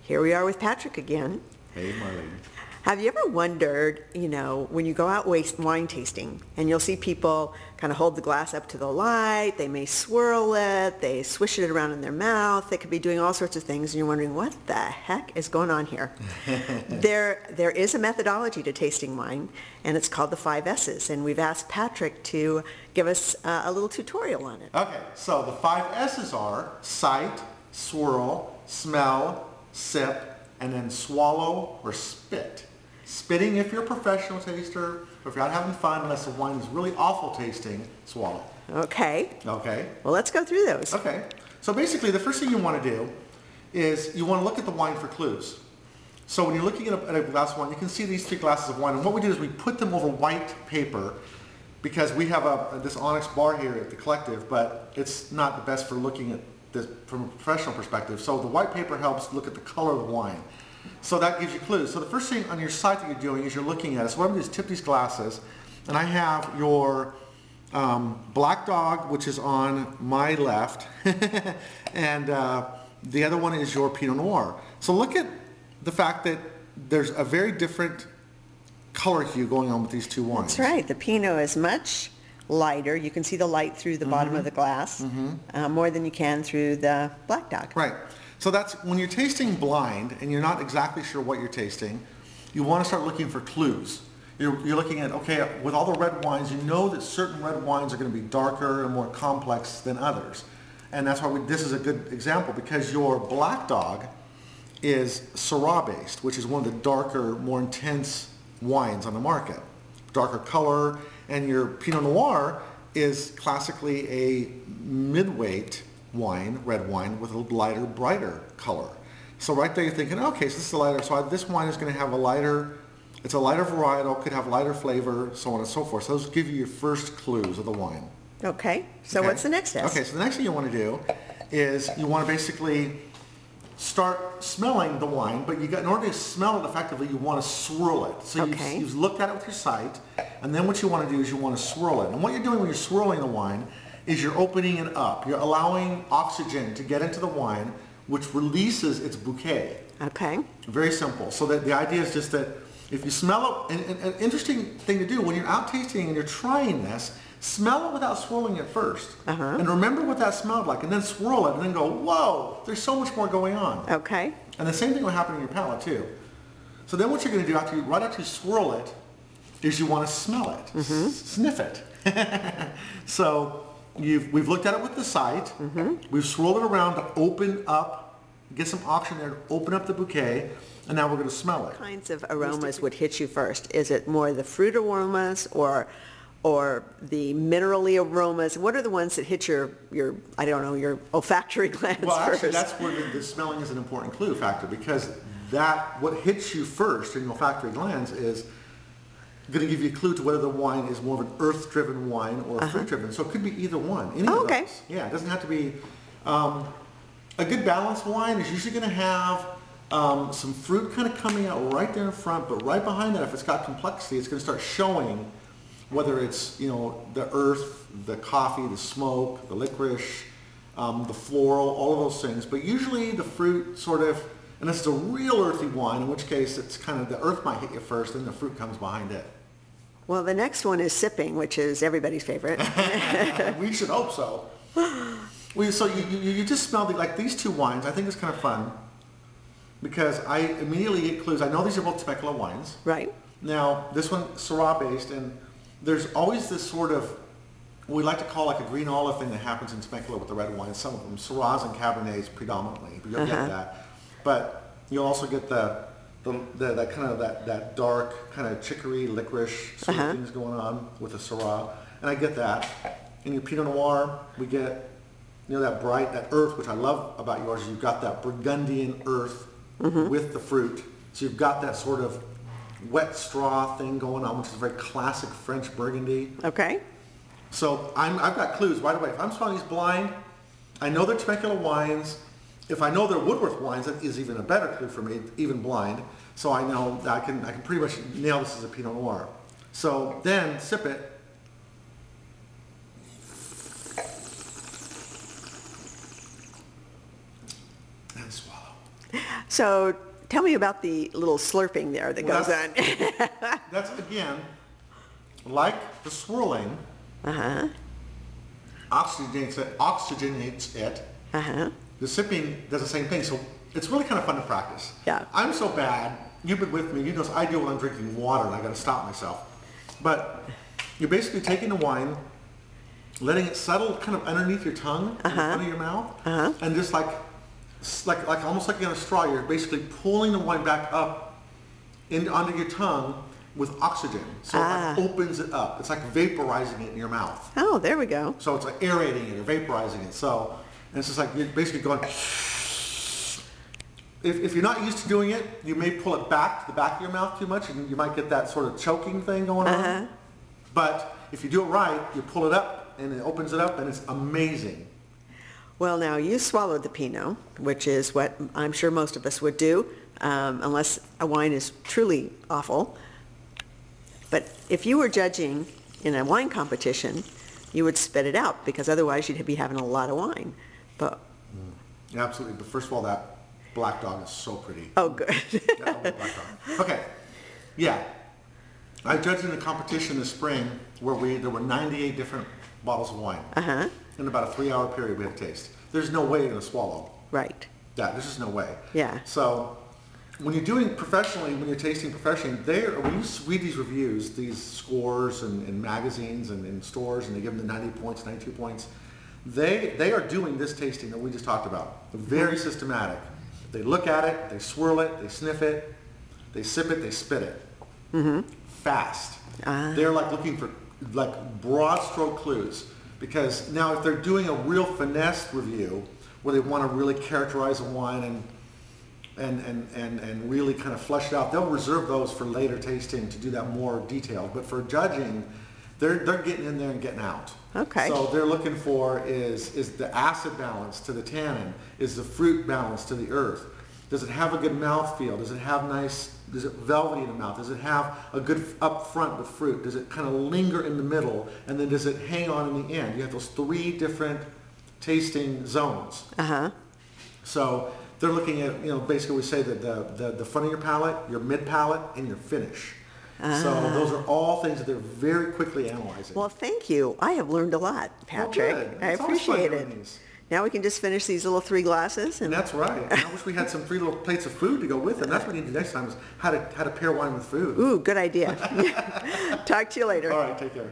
Here we are with Patrick again. Hey, Marlene. Have you ever wondered, when you go out wine tasting and you'll see people kind of hold the glass up to the light, they may swirl it, they swish it around in their mouth, they could be doing all sorts of things, and you're wondering, what the heck is going on here? There is a methodology to tasting wine, and it's called the 5 S's, and we've asked Patrick to give us a little tutorial on it. Okay, so the 5 S's are sight, swirl, smell, sip, and then swallow or spit. Spitting if you're a professional taster, or if you're not having fun, unless the wine is really awful tasting, swallow. Okay. Okay. Well, let's go through those. Okay. So basically, the first thing you want to do is you want to look at the wine for clues. So when you're looking at a glass of wine, you can see these 3 glasses of wine, and what we do is we put them over white paper because we have this onyx bar here at the Collective, but it's not the best for looking at this from a professional perspective. So the white paper helps look at the color of the wine. So that gives you clues. So the first thing on your site that you're doing is you're looking at it. So what I'm going to do is tip these glasses, and I have your Black Dog, which is on my left, and the other one is your Pinot Noir. So look at the fact that there's a very different color hue going on with these 2 wines. That's right. The Pinot is much lighter. You can see the light through the bottom of the glass more than you can through the Black Dog. Right. So that's when you're tasting blind and you're not exactly sure what you're tasting, you want to start looking for clues. You're looking at, okay, with all the red wines, you know that certain red wines are going to be darker and more complex than others. And that's why this is a good example, because your Black Dog is Syrah based, which is one of the darker, more intense wines on the market. Darker color, and your Pinot Noir is classically a mid-weight wine, red wine, with a lighter, brighter color. So right there you're thinking, okay, so this is a lighter, so this wine is going to have a lighter, it's a lighter varietal, could have lighter flavor, so on and so forth. So those give you your first clues of the wine. Okay, so what's the next step? Okay, so the next thing you want to do is you want to basically start smelling the wine, but in order to smell it effectively, you want to swirl it. So you've looked at it with your sight, and then what you want to do is you want to swirl it. And what you're doing when you're swirling the wine is you're opening it up. You're allowing oxygen to get into the wine, which releases its bouquet. Okay. Very simple. So that the idea is just that if you smell it, and an interesting thing to do when you're out tasting and you're trying this, smell it without swirling it first. And remember what that smelled like, and then swirl it, and then go, whoa, there's so much more going on. Okay. And the same thing will happen in your palate too. So then what you're going to do right after you swirl it is you want to smell it, sniff it. So we've looked at it with the sight, we've swirled it around to open up, get some oxygen there to open up the bouquet, and now we're going to smell it. What kinds of aromas would hit you first? Is it more the fruit aromas or the minerally aromas? What are the ones that hit your I don't know, your olfactory glands Well, actually, first? that's where the smelling is an important clue factor, because what hits you first in your olfactory glands is going to give you a clue to whether the wine is more of an earth-driven wine or a fruit-driven. So it could be either one. Any of those. Yeah, it doesn't have to be. A good balanced wine is usually going to have some fruit kind of coming out right there in front, but right behind that, if it's got complexity, it's going to start showing whether it's the earth, the coffee, the smoke, the licorice, the floral, all of those things. But usually the fruit sort of, unless it's a real earthy wine, in which case it's kind of the earth might hit you first, and the fruit comes behind it. Well, the next one is sipping, which is everybody's favorite. We should hope so. So you just smell like these 2 wines. I think it's kind of fun because I immediately get clues. I know these are both Temecula wines. Right. Now, this one Syrah based, and there's always this sort of, we like to call like a green olive thing that happens in Temecula with the red wines. Some of them, Syrahs and Cabernets predominantly, but you'll get that. But you'll also get that kind of that dark kind of chicory, licorice sort of things going on with the Syrah, and I get that. In your Pinot Noir, we get that bright, that earth, which I love about yours. You've got that Burgundian earth with the fruit, so you've got that sort of wet straw thing going on, which is a very classic French Burgundy. Okay. So I've got clues right away. If I'm smelling these blind, I know they're Temecula wines. If I know they're Woodworth wines, that is even a better clue for me, even blind. So I know that I can pretty much nail this as a Pinot Noir. So then sip it. And swallow. So tell me about the little slurping there that Well, goes on. That's, again, like the swirling, Uh-huh, oxygenates it. uh-huh. The sipping does the same thing, so it's really kind of fun to practice. Yeah. I'm so bad, you've been with me, you know I do when I'm drinking water and I gotta stop myself. But you're basically taking the wine, letting it settle kind of underneath your tongue, in the front of your mouth, and just like almost like you're on a straw, you're basically pulling the wine back up onto your tongue with oxygen. So it like opens it up. It's like vaporizing it in your mouth. Oh, there we go. So it's like aerating it or vaporizing it. So, and it's just like you're basically going, if you're not used to doing it, you may pull it back to the back of your mouth too much and you might get that sort of choking thing going on. But if you do it right, you pull it up and it opens it up and it's amazing. Well, now you swallowed the Pinot, which is what I'm sure most of us would do, unless a wine is truly awful. But if you were judging in a wine competition, you would spit it out because otherwise you'd be having a lot of wine. But Yeah, absolutely. But first of all, that black dog is so pretty. oh, good. Yeah, I love black dog. Okay. Yeah. I judged in a competition this spring where there were 98 different bottles of wine. In about a 3-hour period we had to taste. There's no way you're going to swallow. Right. Yeah, there's just no way. Yeah. So when you're doing professionally, when you're tasting professionally, when you read these reviews, these scores in magazines and in stores, and they give them the 90 points, 92 points, they are doing this tasting that we just talked about. They're very systematic. They look at it, they swirl it, they sniff it, they sip it, they spit it. Fast. They're like looking for like broad stroke clues. Because now if they're doing a real finesse review where they want to really characterize a wine and really kind of flesh it out, they'll reserve those for later tasting to do that more detailed. But for judging, they're getting in there and getting out. Okay. So they're looking for is the acid balance to the tannin, is the fruit balance to the earth. Does it have a good mouthfeel? Does it velvety in the mouth? Does it have a good up front with fruit? Does it kind of linger in the middle? And then does it hang on in the end? You have those 3 different tasting zones. So they're looking at, basically we say that the front of your palate, your mid palate, and your finish. So those are all things that they're very quickly analyzing. Well, thank you. I have learned a lot, Patrick. Well, good. I It's always fun appreciate doing it. these. Now we can just finish these little 3 glasses. And that's right. And I wish we had some 3 little plates of food to go with it. And that's what we need to do next time is how to pair wine with food. Ooh, good idea. Talk to you later. All right, take care.